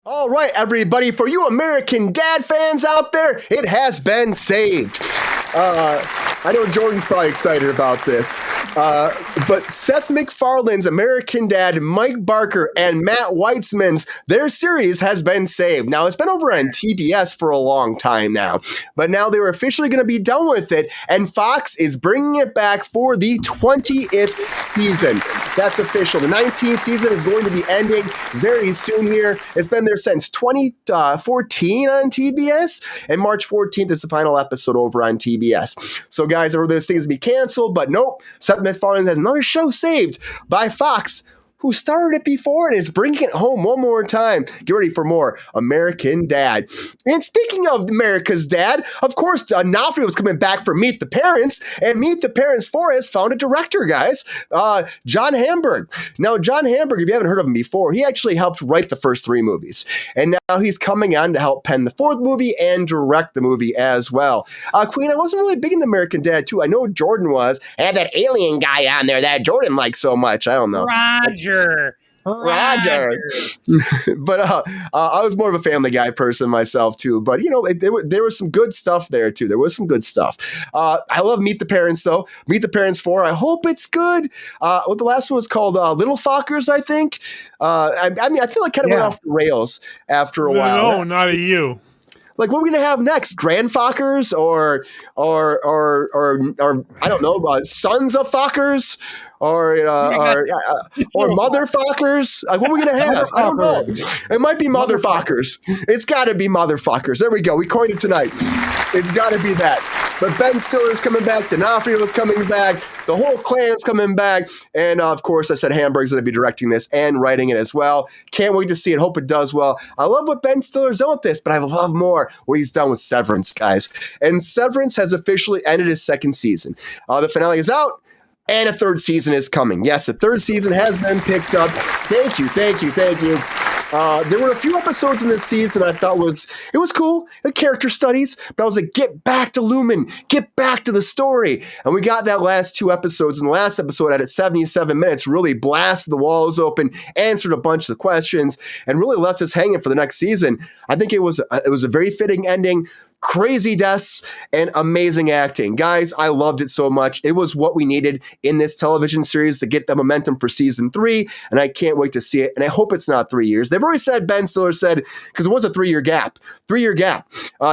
All right, everybody, for you American Dad fans out there, it has been saved. I know Jordan's probably excited about this, but Seth MacFarlane's American Dad, Mike Barker, and Matt Weitzman's, their series has been saved. Now, it's been over on TBS for a long time now, but now they're officially going to be done with it, and Fox is bringing it back for the 20th season. That's official. The 19th season is going to be ending very soon here. It's been there since 2014 on TBS, and March 14th is the final episode over on TBS. So guys, everybody this thing is to be canceled, but nope, Seth MacFarlane has another show saved by Fox, who started it before and is bringing it home one more time. Get ready for more American Dad. And speaking of America's Dad, of course, D'Onofrio was coming back for Meet the Parents, and Meet the Parents 4 has found a director, guys, John Hamburg. Now, John Hamburg, if you haven't heard of him before, he actually helped write the first 3 movies, and now he's coming on to help pen the 4th movie and direct the movie as well. Queen, I wasn't really big into American Dad, too. I know Jordan was, and that alien guy on there that Jordan liked so much. I don't know. Roger. But I was more of a Family Guy person myself too. But you know, there was some good stuff there too. There was some good stuff. I love Meet the Parents though. Meet the Parents 4. I hope it's good. What the last one was called, Little Fockers, I think. I mean, I feel like kind of went off the rails after a while. No, not a you. Like, what are we gonna have next? Grand Fockers or I don't know, Sons of Fockers or Motherfuckers? Like, what are we gonna have? I don't know. It might be Motherfuckers. It's got to be Motherfuckers. There we go. We coined it tonight. It's got to be that. But Ben Stiller's coming back. D'Onofrio is coming back. The whole clan's coming back. And, of course, I said Hamburg's going to be directing this and writing it as well. Can't wait to see it. Hope it does well. I love what Ben Stiller's done with this, but I love more what he's done with Severance, guys. And Severance has officially ended his 2nd season. The finale is out. And a 3rd season is coming. Yes, the 3rd season has been picked up. Thank you. There were a few episodes in this season I thought was cool, the character studies, but I was like, get back to Lumen, get back to the story. And we got that last 2 episodes, and the last episode at 77 minutes really blasted the walls open, answered a bunch of the questions, and really left us hanging for the next season. I think it was a very fitting ending. Crazy deaths and amazing acting. Guys, I loved it so much. It was what we needed in this television series to get the momentum for season 3, and I can't wait to see it, and I hope it's not 3 years. They've already said, Ben Stiller said, because it was a 3-year gap. 3-year gap.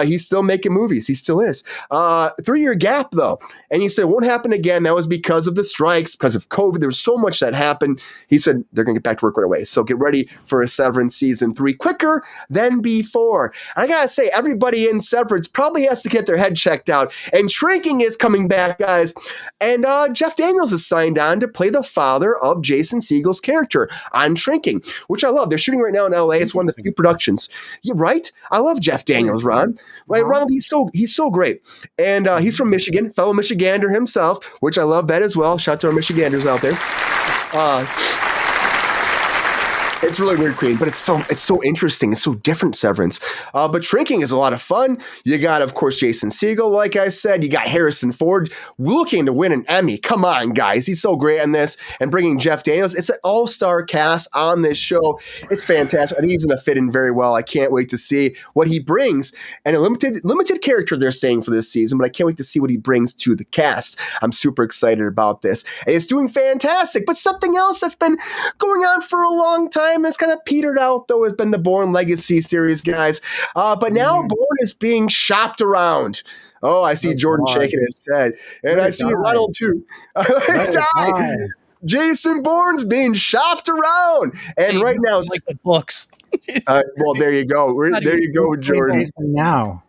He's still making movies. He still is. 3-year gap, though. And he said it won't happen again. That was because of the strikes, because of COVID. There was so much that happened. He said they're going to get back to work right away. So get ready for a Severance season 3 quicker than before. And I got to say, everybody in Severance probably has to get their head checked out. And Shrinking is coming back, guys. And Jeff Daniels is signed on to play the father of Jason Segel's character on Shrinking, which I love. They're shooting right now in LA. It's one of the few productions. You're right. I love Jeff Daniels, Ron. Right, Ronald, he's so great. And he's from Michigan, fellow Michigander himself, which I love that as well. Shout out to our Michiganders out there. It's really weird, Queen, but it's so interesting. It's so different, Severance. But Shrinking is a lot of fun. You got, of course, Jason Segel, like I said. You got Harrison Ford looking to win an Emmy. Come on, guys. He's so great on this. And bringing Jeff Daniels. It's an all-star cast on this show. It's fantastic. I think he's going to fit in very well. I can't wait to see what he brings. And a limited character they're saying for this season, but I can't wait to see what he brings to the cast. I'm super excited about this. And it's doing fantastic. But something else that's been going on for a long time, it's kind of petered out, though, has been the Bourne Legacy series, guys. But now Bourne is being shopped around. Oh, I see Jordan shaking his head. And I see Ronald, too. Jason Bourne's being shopped around. And right now... like the books. Well, there you go. There you go, Jordan. Now.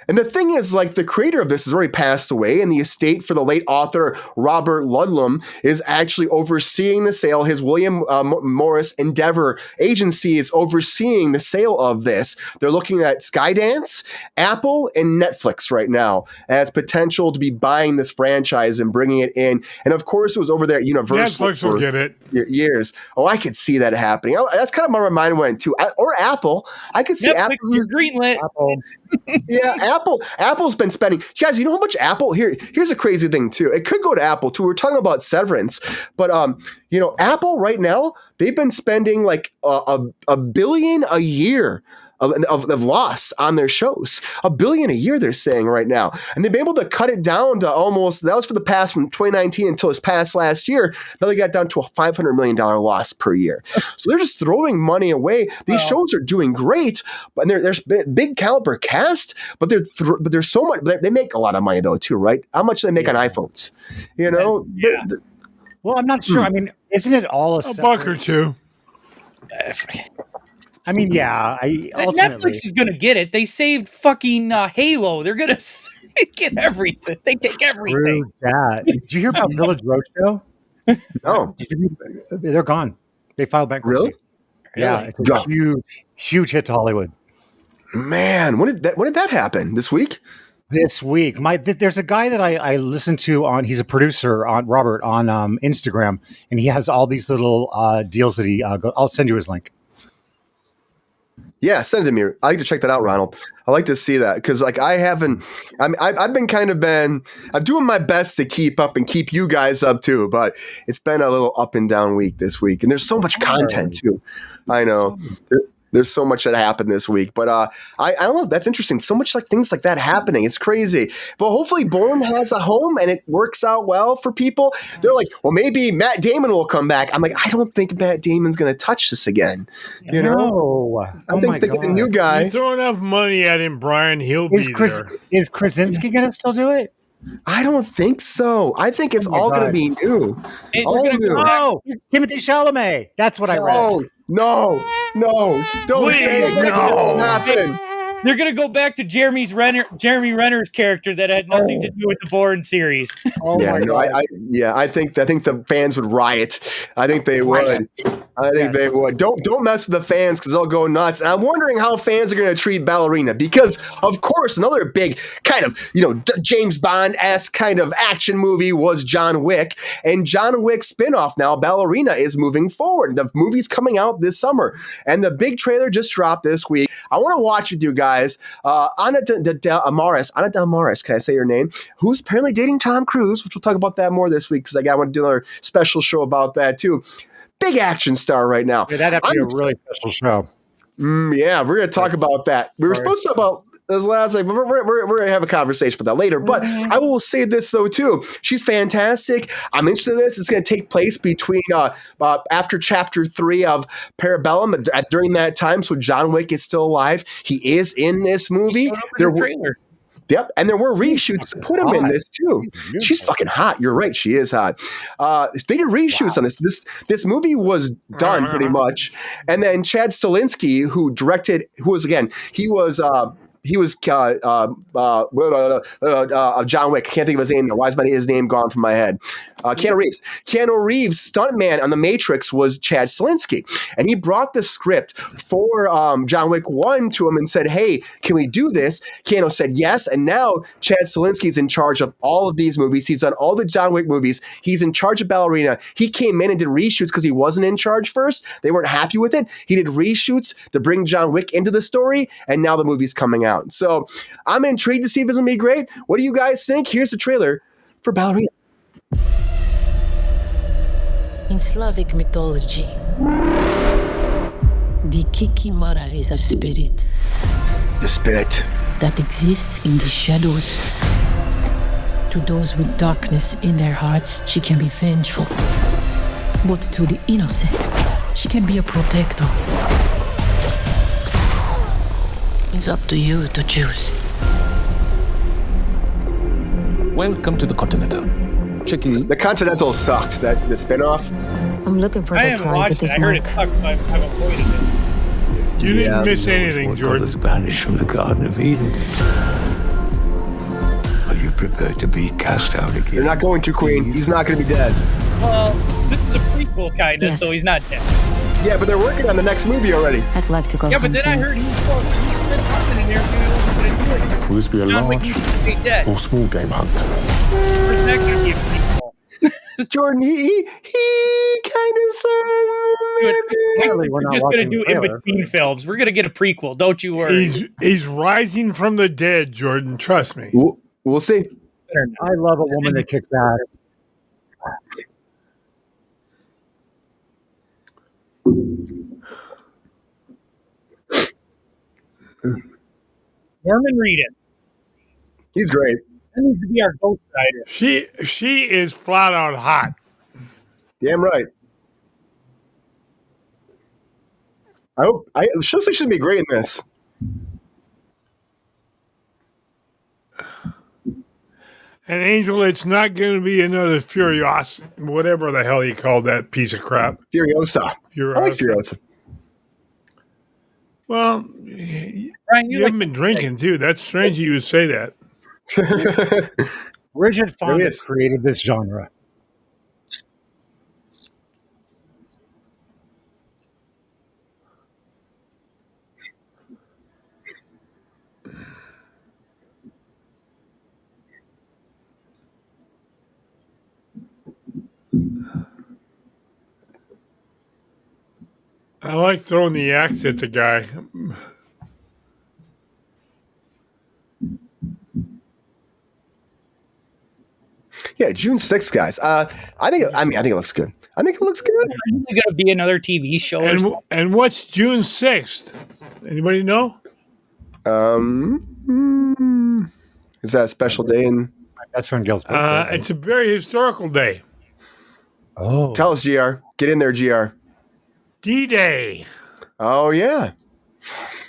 And the thing is, like, the creator of this has already passed away, and the estate for the late author Robert Ludlum is actually overseeing the sale. His William Morris Endeavor agency is overseeing the sale of this. They're looking at Skydance, Apple, and Netflix right now as potential to be buying this franchise and bringing it in. And of course, it was over there at Universal. Netflix will get it. Years. Oh, I could see that happening. That's kind of where my mind went to. Or Apple. I could see Netflix, Apple. you're greenlit. Apple. Yeah, Apple's been spending. Guys, you know how much Apple? Here's a crazy thing too. It could go to Apple too. We're talking about Severance, but Apple right now, they've been spending like a billion a year of loss on their shows. $1 billion a year, they're saying right now. And they've been able to cut it down to almost, that was for the past from 2019 until this past last year. Now they got down to a $500 million loss per year. So they're just throwing money away. These shows are doing great, but there's big caliber cast, but there's so much, they make a lot of money though too, right? How much do they make on iPhones? Yeah. Well, I'm not sure. I mean, isn't it all a buck or two? I mean, yeah. Netflix is going to get it. They saved fucking Halo. They're going to get everything. They take everything. True that. Did you hear about Village Roadshow? No. They're gone. They filed bankruptcy. Really? Yeah. It's a huge hit to Hollywood. Man, when did that happen? This week? This week. There's a guy that I listen to he's a producer on Robert on Instagram, and he has all these little deals that I'll send you his link. Yeah, send it to me. I like to check that out, Ronald. I like to see that because, like, I've been doing my best to keep up and keep you guys up too, but it's been a little up and down week this week, and there's so much content too. I know. There's so much that happened this week, but I don't know. That's interesting. So much like things like that happening. It's crazy. But hopefully Bourne has a home and it works out well for people. They're like, well, maybe Matt Damon will come back. I'm like, I don't think Matt Damon's going to touch this again. You know, I think they get a new guy. You throw enough money at him, Brian. He'll be there. Is Krasinski going to still do it? I don't think so. I think it's all going to be new. All new. Oh, Timothée Chalamet. That's what I read. Oh, no, don't say it. No. Happen. They're going to go back to Jeremy Renner's character that had nothing to do with the Bourne series. I think the fans would riot. I think they would. They would. Don't mess with the fans because they'll go nuts. And I'm wondering how fans are going to treat Ballerina because, of course, another big kind of James Bond-esque kind of action movie was John Wick, and John Wick's spinoff now, Ballerina, is moving forward. The movie's coming out this summer, and the big trailer just dropped this week. I want to watch with you guys. Ana de Armas, can I say your name? Who's apparently dating Tom Cruise, which we'll talk about that more this week because I want to do another special show about that too. Big action star right now. Yeah, that'd be a really special show. Yeah, we're going to talk about that. We were supposed to talk about this last night, but we're going to have a conversation about that later. But I will say this, though, too. She's fantastic. I'm interested in this. It's going to take place between after Chapter 3 of Parabellum during that time. So John Wick is still alive. He is in this movie. Yep, and there were reshoots to put him in this too. She's fucking hot. You're right, she is hot. They did reshoots on this. This movie was done pretty much, and then Chad Stahelski, who directed, he was John Wick. I can't think of his name. Why is his name gone from my head? Keanu Reeves. Keanu Reeves' stuntman on The Matrix was Chad Stahelski. And he brought the script for John Wick 1 to him and said, hey, can we do this? Keanu said yes. And now Chad Stahelski is in charge of all of these movies. He's done all the John Wick movies. He's in charge of Ballerina. He came in and did reshoots because he wasn't in charge first. They weren't happy with it. He did reshoots to bring John Wick into the story. And now the movie's coming out. So I'm intrigued to see if it's going to be great. What do you guys think? Here's the trailer for Ballerina. In Slavic mythology, the Kikimara is a spirit. The spirit that exists in the shadows. To those with darkness in their hearts, she can be vengeful. But to the innocent, she can be a protector. It's up to you to choose. Welcome to the Continental. Chicky, the Continental sucked. The spinoff. I'm looking for the tribe with this I heard it sucks, so I've avoided it. You didn't miss anything, Jordan. Was banished from the Garden of Eden. Are you prepared to be cast out again? You're not going to, Queen. He's not going to be dead. Well, this is a prequel, kind of, so he's not dead. Yeah, but they're working on the next movie already. I'd like to go. Yeah, but then I heard he's been hunting in there. Will this be a large or small game hunt? Where's that going to be a prequel? Jordan, he kind of said maybe. We're just going to do in-between films. We're going to get a prequel. Don't you worry. He's rising from the dead, Jordan. Trust me. We'll see. I love a woman that kicks ass. Norman Reedus. He's great. That needs to be our Ghost Rider. She is flat out hot. Damn right. She looks like she'd be great in this. And Angel, it's not going to be another Furios, whatever the hell you call that piece of crap. Furiosa. I like Furiosa. Well, Brian, you haven't been drinking, too. That's strange you would say that. Bridget Fonda created this genre. I like throwing the axe at the guy. Yeah, June 6th, guys. I think it looks good. I think it looks good. Is it going to be another TV show? And what's June 6th? Anybody know? Is that a special day? That's when Gil's birthday. It's a very historical day. Oh. Tell us, GR. Get in there, GR. D-Day. Oh, yeah.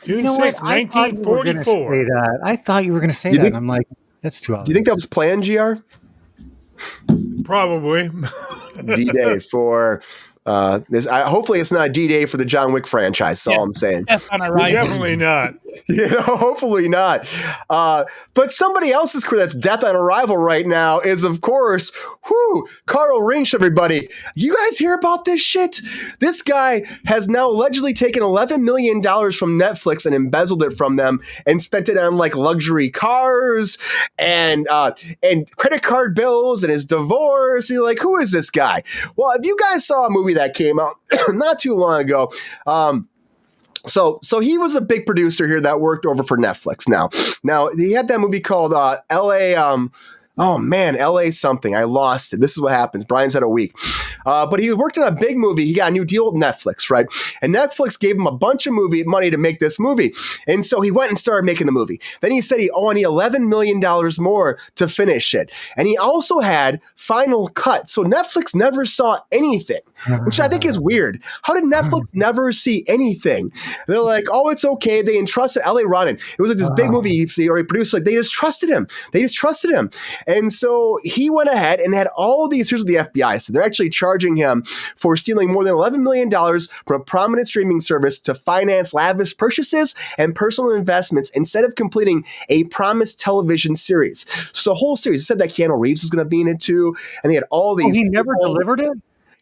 June 6th, 1944. I thought you were going to say that. And I'm like, that's too obvious. Do you think that was planned, GR? Probably. D-Day for this. Hopefully, it's not D-Day for the John Wick franchise. That's all I'm saying. Definitely not. Hopefully not. But somebody else's career that's death on arrival right now is, of course, Carl Rinsch, everybody. You guys hear about this shit? This guy has now allegedly taken $11 million from Netflix and embezzled it from them and spent it on like luxury cars and credit card bills and his divorce. You're like, who is this guy? Well, if you guys saw a movie that came out not too long ago, So he was a big producer here that worked over for Netflix. Now he had that movie called L.A. LA something. I lost it. This is what happens. Brian's had a week. But he worked on a big movie. He got a new deal with Netflix, right? And Netflix gave him a bunch of money to make this movie. And so he went and started making the movie. Then he said I need $11 million more to finish it. And he also had Final Cut. So Netflix never saw anything, which I think is weird. How did Netflix never see anything? They're like, oh, it's okay. They entrusted L.A. Ronald. It was like this big movie he already produced. Like they just trusted him. And so he went ahead and had all these. Here's what the FBI said. They're actually charging him for stealing more than $11 million from a prominent streaming service to finance lavish purchases and personal investments instead of completing a promised television series. So the whole series, it said that Keanu Reeves was going to be in it too. And they had all these. He never delivered it?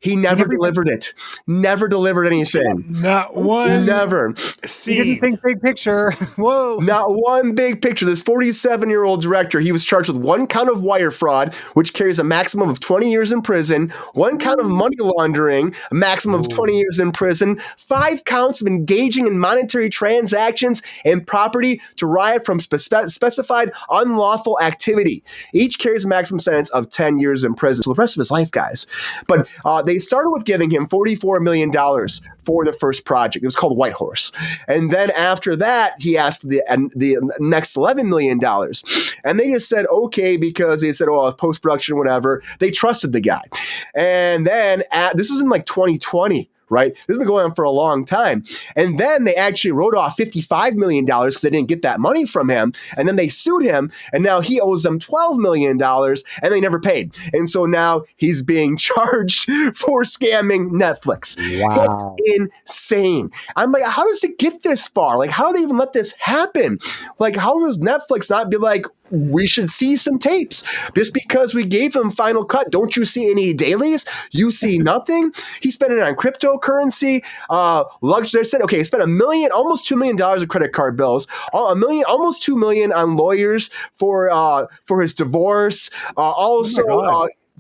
He never delivered it. Never delivered anything. Not one. Never. He didn't think big picture. Whoa. Not one big picture. This 47-year-old director, he was charged with one count of wire fraud, which carries a maximum of 20 years in prison, one count of money laundering, a maximum of 20 years in prison, 5 counts of engaging in monetary transactions and property derived from specified unlawful activity. Each carries a maximum sentence of 10 years in prison. So the rest of his life, guys. But they started with giving him $44 million for the first project. It was called White Horse. And then after that, he asked for the next $11 million. And they just said, okay, because they said, oh, post-production, whatever. They trusted the guy. And then this was in like 2020. Right? This has been going on for a long time. And then they actually wrote off $55 million because they didn't get that money from him. And then they sued him. And now he owes them $12 million and they never paid. And so now he's being charged for scamming Netflix. Wow. That's insane. I'm like, how does it get this far? Like, how do they even let this happen? Like, how does Netflix not be like, we should see some tapes just because we gave him Final Cut? Don't you see any dailies? You see nothing? He spent it on cryptocurrency, luxury. They said, okay, he spent almost $2 million of credit card bills, almost $2 million on lawyers for his divorce.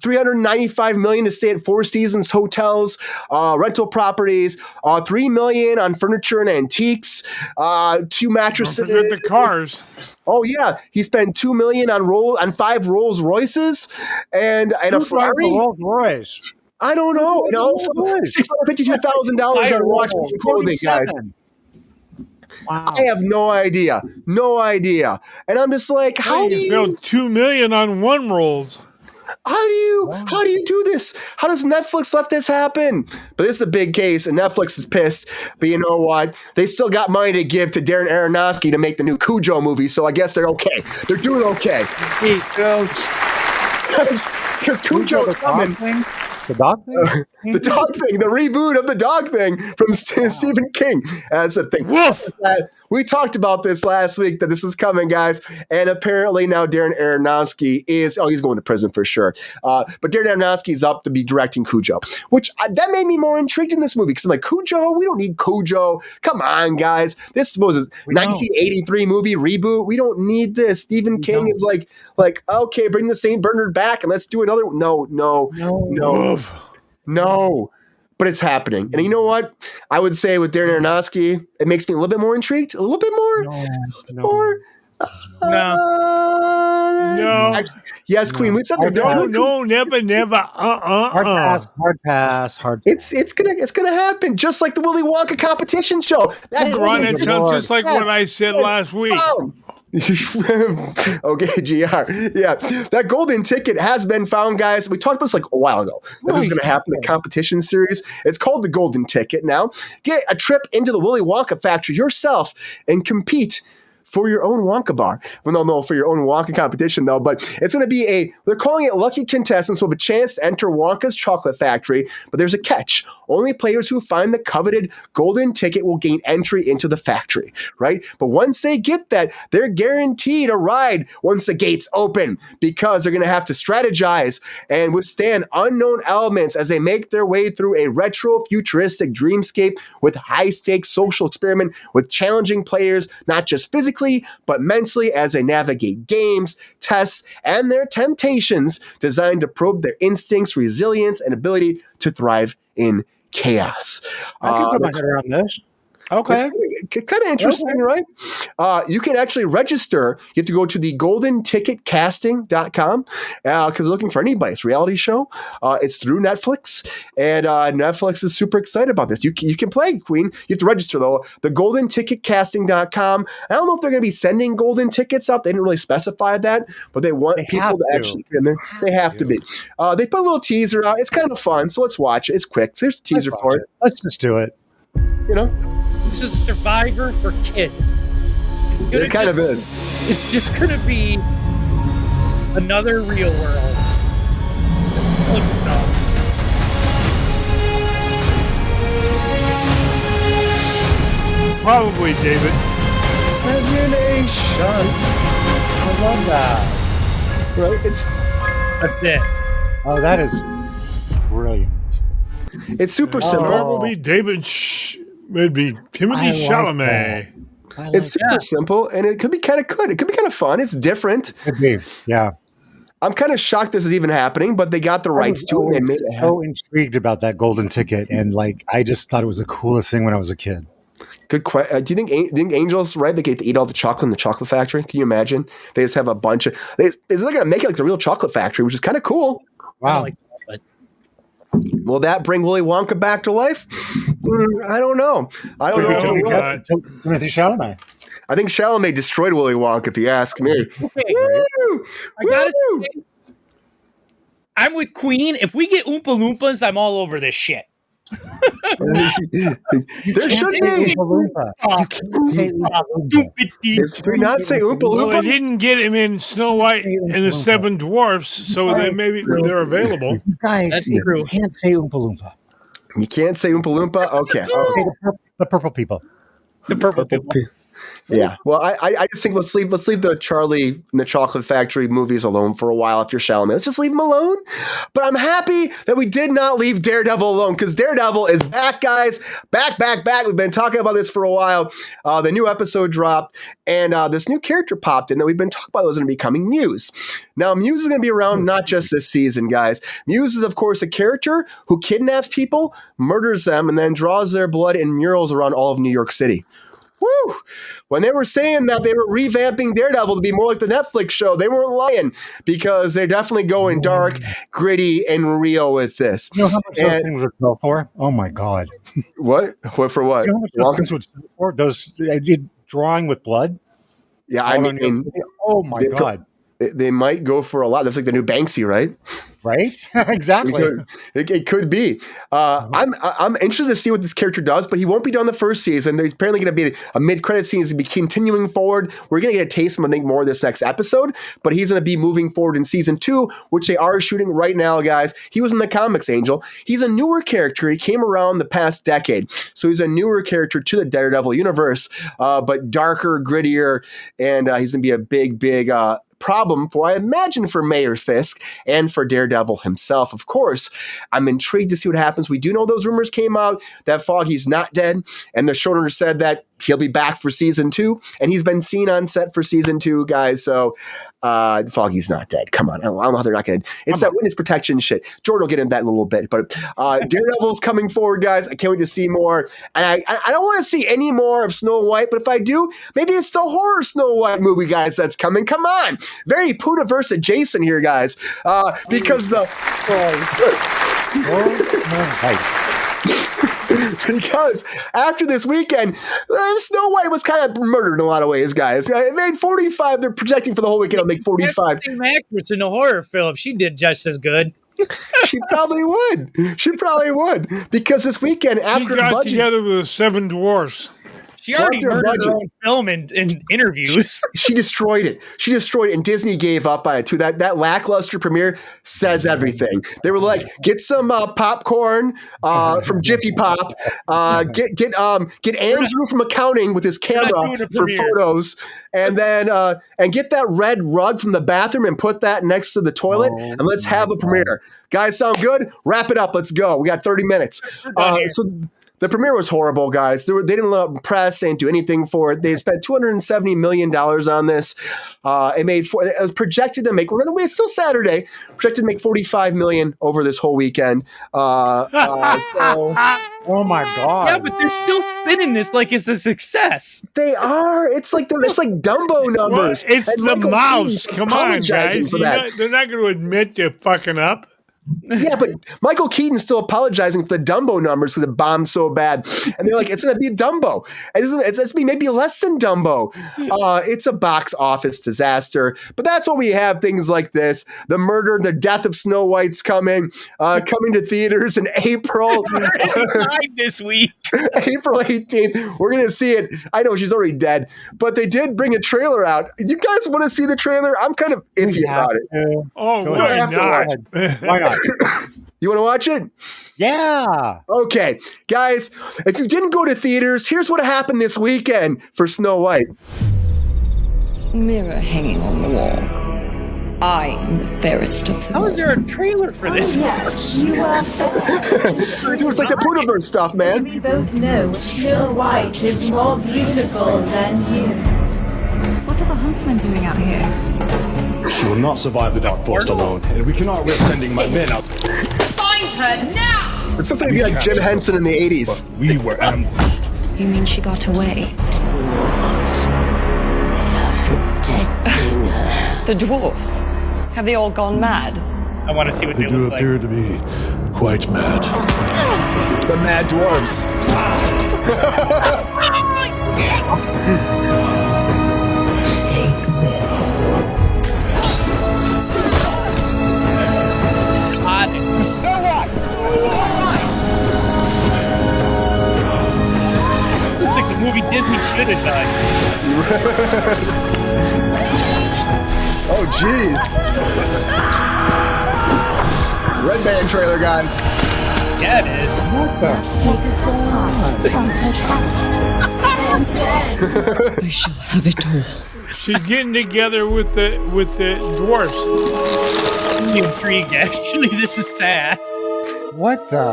$395 million to stay at Four Seasons hotels, rental properties, $3 million on furniture and antiques, 2 mattresses. Don't forget the cars. Oh yeah, he spent $2 million on 5 Rolls Royces and a Ferrari. Rolls Royce. I don't know, and also $652,000 on watches and clothing, guys. Wow. I have no idea, and I'm just like, how do you spend $2 million on 1 Rolls? How do you do this? How does Netflix let this happen? But this is a big case, and Netflix is pissed. But you know what? They still got money to give to Darren Aronofsky to make the new Cujo movie, so I guess they're okay. They're doing okay. You know, because Cujo is coming. The dog thing? The dog thing, the reboot of the dog thing from Stephen King. That's the thing. Woof! We talked about this last week, that this is coming, guys. And apparently now Darren Aronofsky he's going to prison for sure. But Darren Aronofsky is up to be directing Cujo, which that made me more intrigued in this movie, because I'm like, Cujo? We don't need Cujo. Come on, guys. This was a 1983 movie reboot. We don't need this. Stephen King is like, okay, bring the St. Bernard back and let's do another. No. But it's happening. And you know what? I would say with Darren Aronofsky, it makes me a little bit more intrigued. A little bit more. No. Actually, yes, Queen. We said No, never. Hard pass. It's gonna happen. Just like the Willy Wonka competition show. That sounds just like what I said last week. Okay, GR. Yeah, that golden ticket has been found, guys. We talked about this like a while ago. That was going to happen. The competition series. It's called the Golden Ticket now. Get a trip into the Willy Wonka factory yourself and compete for your own Wonka bar. Well, no, for your own Wonka competition, though. But it's going to be they're calling it lucky contestants with a chance to enter Wonka's chocolate factory. But there's a catch. Only players who find the coveted golden ticket will gain entry into the factory, right? But once they get that, they're guaranteed a ride once the gates open, because they're going to have to strategize and withstand unknown elements as they make their way through a retro futuristic dreamscape with high-stakes social experiment with challenging players, not just physically, but mentally, as they navigate games, tests, and their temptations designed to probe their instincts, resilience, and ability to thrive in chaos. I can put my head around this. Okay. It's kind of interesting, right? You can actually register. You have to go to the goldenticketcasting.com because they're looking for anybody. It's a reality show. It's through Netflix, and Netflix is super excited about this. You can play, Queen. You have to register, though. The goldenticketcasting.com. I don't know if they're going to be sending golden tickets out. They didn't really specify that, but they want people to actually get in there. They have to be. They put a little teaser out. It's kind of fun, so let's watch it. It's quick. There's a teaser for it. Let's just do it. You know? This is Survivor for kids. It kind of is. It's just going to be another real world. Probably, David. Imagination. I love that. Right? That's it. Oh, that is brilliant. It's super simple. Probably David. It'd be Timothy Chalamet. It's super simple, and it could be kind of good. It could be kind of fun. It's different. Could be, yeah. I'm kind of shocked this is even happening, but they got the rights to it. And they made it happen. So intrigued about that golden ticket, and I just thought it was the coolest thing when I was a kid. Good question. Do you think Angels, right? They get to eat all the chocolate in the chocolate factory. Can you imagine? They just have a bunch of. They're going to make it like the real chocolate factory, which is kind of cool. Wow. Will that bring Willy Wonka back to life? I don't know. Timothy Chalamet. I think Chalamet destroyed Willy Wonka, if you ask me. Okay. I gotta say, I'm with Queen. If we get Oompa Loompas, I'm all over this shit. There should be. You can't say Oompa Loompa. Do we not say Oompa Loompa? Well, they didn't get him in Snow White and the Seven Dwarfs, so then maybe they're available. You guys, That's true. You can't say Oompa Loompa. You can't say Oompa Loompa? Okay. Say the purple people. The purple people. Yeah. Well, I just think let's leave the Charlie and the Chocolate Factory movies alone for a while after Chalamet. Let's just leave them alone. But I'm happy that we did not leave Daredevil alone because Daredevil is back, guys. Back. We've been talking about this for a while. The new episode dropped, and this new character popped in that we've been talking about. Was going to be coming, Muse. Now, Muse is going to be around not just this season, guys. Muse is, of course, a character who kidnaps people, murders them, and then draws their blood in murals around all of New York City. Woo! When they were saying that they were revamping Daredevil to be more like the Netflix show, they weren't lying because they're definitely going dark, gritty, and real with this. You know how much those things would sell for? Oh my God! What? What for? What? You know how much those things would sell for? Those drawing with blood. Yeah, I mean, oh my God! They might go for a lot. That's like the new Banksy, right? Right? Exactly. It could be. I'm interested to see what this character does, but he won't be done the first season. There's apparently going to be a mid-credit scene. He's going to be continuing forward. We're going to get a taste of him, I think, more this next episode, but he's going to be moving forward in season 2, which they are shooting right now, guys. He was in the comics, Angel. He's a newer character. He came around the past decade, so he's a newer character to the Daredevil universe, but darker, grittier, and he's going to be a big problem I imagine, for Mayor Fisk and for Daredevil himself. Of course, I'm intrigued to see what happens. We do know those rumors came out that Foggy's not dead, and the showrunner said that he'll be back for season 2, and he's been seen on set for season 2, guys. So Foggy's not dead. Come on. I don't know how they're not going to. It's that witness protection shit. Jordan will get into that in a little bit. But Daredevil's coming forward, guys. I can't wait to see more. And I don't want to see any more of Snow White, but if I do, maybe it's the horror Snow White movie, guys, that's coming. Come on. Very Poonaverse adjacent here, guys. Because the... Because after this weekend, Snow White was kind of murdered in a lot of ways, guys. It made 45. They're projecting for the whole weekend. It'll make 45. Same actress in a horror film. She did just as good. She probably would. Because this weekend, after she got budget, together with the Seven Dwarfs. She already murdered her own film in interviews. She destroyed it. And Disney gave up on it too. That lackluster premiere says everything. They were like, get some popcorn from Jiffy Pop. Get Andrew from accounting with his camera for photos, and then and get that red rug from the bathroom and put that next to the toilet, and let's have a premiere. Guys, sound good? Wrap it up. Let's go. We got 30 minutes. So. The premiere was horrible, guys. They didn't let press. They didn't do anything for it. They spent $270 million on this. It was projected to make. It's still Saturday. Projected to make $45 million over this whole weekend. Oh my God! Yeah, but they're still spinning this like it's a success. They are. It's like Dumbo numbers. Well, it's the mouse. Come on, guys. They're not going to admit they're fucking up. Yeah, but Michael Keaton's still apologizing for the Dumbo numbers because it bombed so bad. And they're like, it's going to be Dumbo. It's going to be maybe less than Dumbo. It's a box office disaster. But that's what we have, things like this. The murder, the death of Snow White's coming to theaters in April. This week. April 18th. We're going to see it. I know she's already dead, but they did bring a trailer out. You guys want to see the trailer? I'm kind of iffy about it. Oh, why not? Why not? You want to watch it? Yeah. Okay. Guys, if you didn't go to theaters, here's what happened this weekend for Snow White. Mirror hanging on the wall. I am the fairest of them. How is there a trailer for this? Yes, you are fair. Dude, it's like the Poonaverse stuff, man. We both know Snow White is more beautiful than you. What are the huntsmen doing out here? She will not survive the dark forest alone, and we cannot risk sending my men out. Find her now! It's something to be like Jim Henson in the 80s. But we were ambushed. You mean she got away? Protecting her. The dwarves? Have they all gone mad? I want to see what they look like. They do appear to be quite mad. The Mad Dwarves. Take this. Looks like the movie Disney should have done. Oh, jeez. Red Band trailer, guys. Yeah, it is. What the? Take a from her chest. I shall have it all. She's getting together with the dwarfs. I'm intrigued, actually. This is sad. What the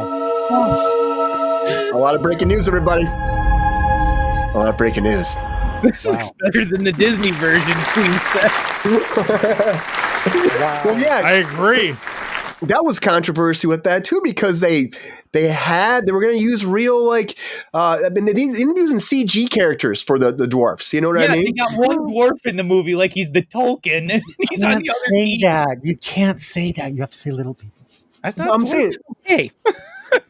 fuck? A lot of breaking news, everybody. A lot of breaking news. This looks better than the Disney version, Queen said. Well, yeah, I agree. That was controversy with that too, because they were going to use real they didn't using CG characters for the dwarfs. You know what I mean? They got one dwarf in the movie, like he's the Tolkien, and he's on the other team. That. You can't say that. You have to say little people. I thought I'm saying, okay.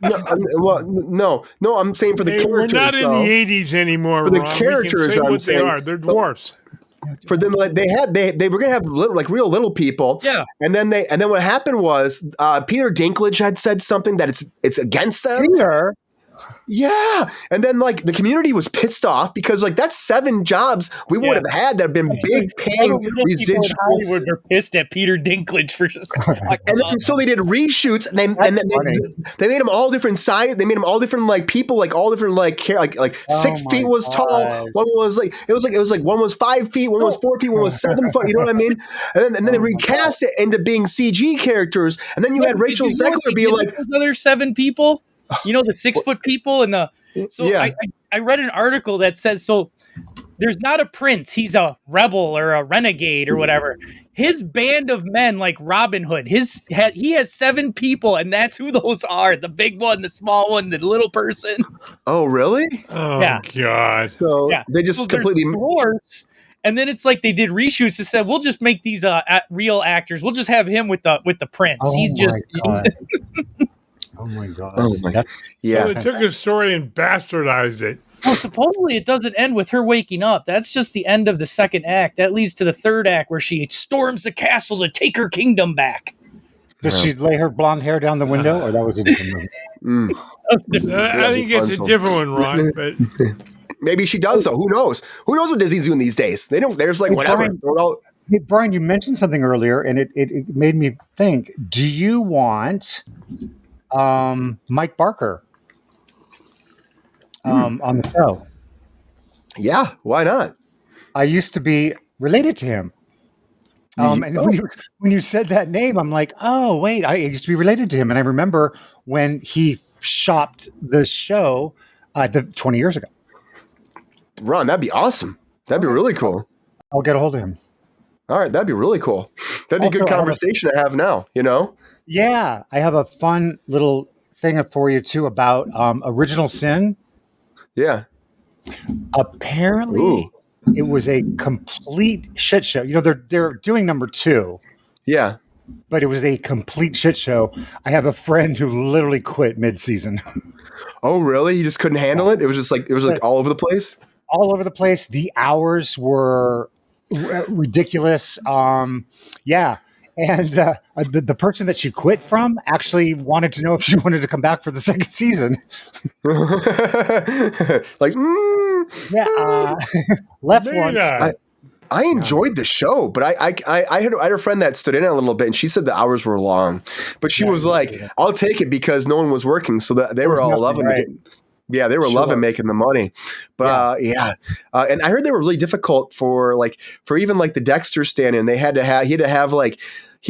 No, I'm saying for the characters. We're not in the 80s anymore. For the Ron. characters, we can say what they are. They're dwarfs. For them, they were gonna have real little people. Yeah. And then what happened was Peter Dinklage had said something that it's against them. Peter. Yeah. And then the community was pissed off because that's 7 jobs we would have had that have been big paying residual. Hollywood were pissed at Peter Dinklage for just and so they did reshoots and they made them all different size. They made them all different people, all different 6 feet was tall. One was it was one was 5 feet, one was 4 feet, one was 7 foot. You know what I mean? And then they recast it into being CG characters. And then you had Rachel Zegler be like, those other 7 people. You know, the 6-foot people and I read an article that says, so there's not a prince. He's a rebel or a renegade or whatever. His band of men, like Robin Hood, he has 7 people, and that's who those are. The big one, the small one, the little person. Oh, really? Oh, yeah. God. So they just completely... dwarves. And then it's like they did reshoots and said, we'll just make these real actors. We'll just have him with the prince. He's just... Oh my god! Oh my god! Yeah, so they took a story and bastardized it. Well, supposedly it doesn't end with her waking up. That's just the end of the 2nd act. That leads to the 3rd act where she storms the castle to take her kingdom back. Does she lay her blonde hair down the window, or that was a different movie? I think it's a different one, Ron. But maybe she does so. Who knows? Who knows what Disney's doing these days? They don't. There's whatever. Hey, Brian, you mentioned something earlier, and it made me think. Do you want Mike Barker on the show? Yeah, why not? I used to be related to him. And when you said that name, I'm like, oh, wait, I used to be related to him. And I remember when he shopped the show 20 years ago. Ron, that'd be awesome. That'd be really cool. I'll get a hold of him. All right, that'd be really cool. That'd be a good conversation to have now, you know? Yeah, I have a fun little thing for you too about Original Sin. Yeah. Apparently, it was a complete shit show. You know, they're doing number 2. Yeah. But it was a complete shit show. I have a friend who literally quit mid-season. Oh, really? You just couldn't handle it? It was just all over the place? All over the place. The hours were ridiculous. Yeah. And the person that she quit from actually wanted to know if she wanted to come back for the 2nd season. Left once. I enjoyed the show, but I had a friend that stood in it a little bit, and she said the hours were long. But she was like, I'll take it because no one was working, so that they were all loving it. Yeah, they were loving making the money. But and I heard they were really difficult for even the Dexter stand-in. He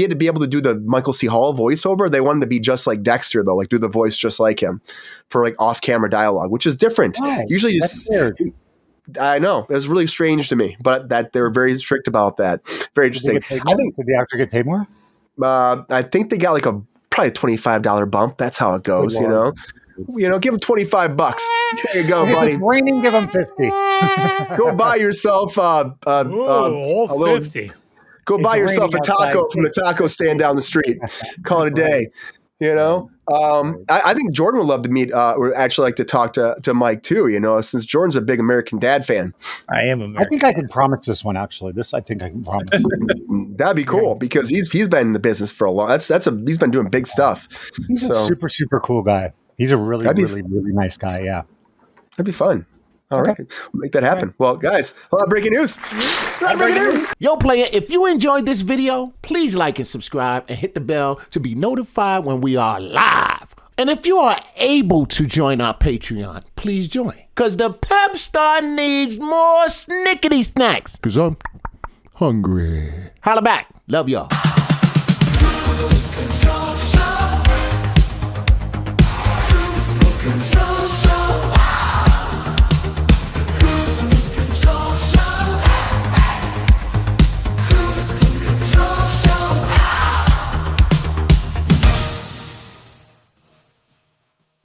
had to be able to do the Michael C. Hall voiceover. They wanted to be just like Dexter, though, do the voice just like him for off-camera dialogue, which is different. Oh, usually, just I know it was really strange to me, but that they were very strict about that. Very interesting. Did the actor get paid more? I think they got probably a $25 bump. That's how it goes, you know. Give him $25. There you go, buddy. If it's raining, give him 50. Go buy yourself a little 50. Go buy yourself a taco from the taco stand down the street. Call it a day. You know, I think Jordan would love to meet. Would actually like to talk to Mike too. You know, since Jordan's a big American Dad fan. I am American. I think I can promise this one. Actually, I think I can promise. That'd be cool because he's been in the business for a long. He's been doing big stuff. He's a super cool guy. He's a really nice guy. Yeah, that'd be fun. All right. We'll make that happen. Well, guys, a lot of breaking news. Yo, player, if you enjoyed this video, please like and subscribe and hit the bell to be notified when we are live And if you are able to join our Patreon, please join. Because the Pepestar needs more snickety snacks. Because I'm hungry. Holla back. Love y'all.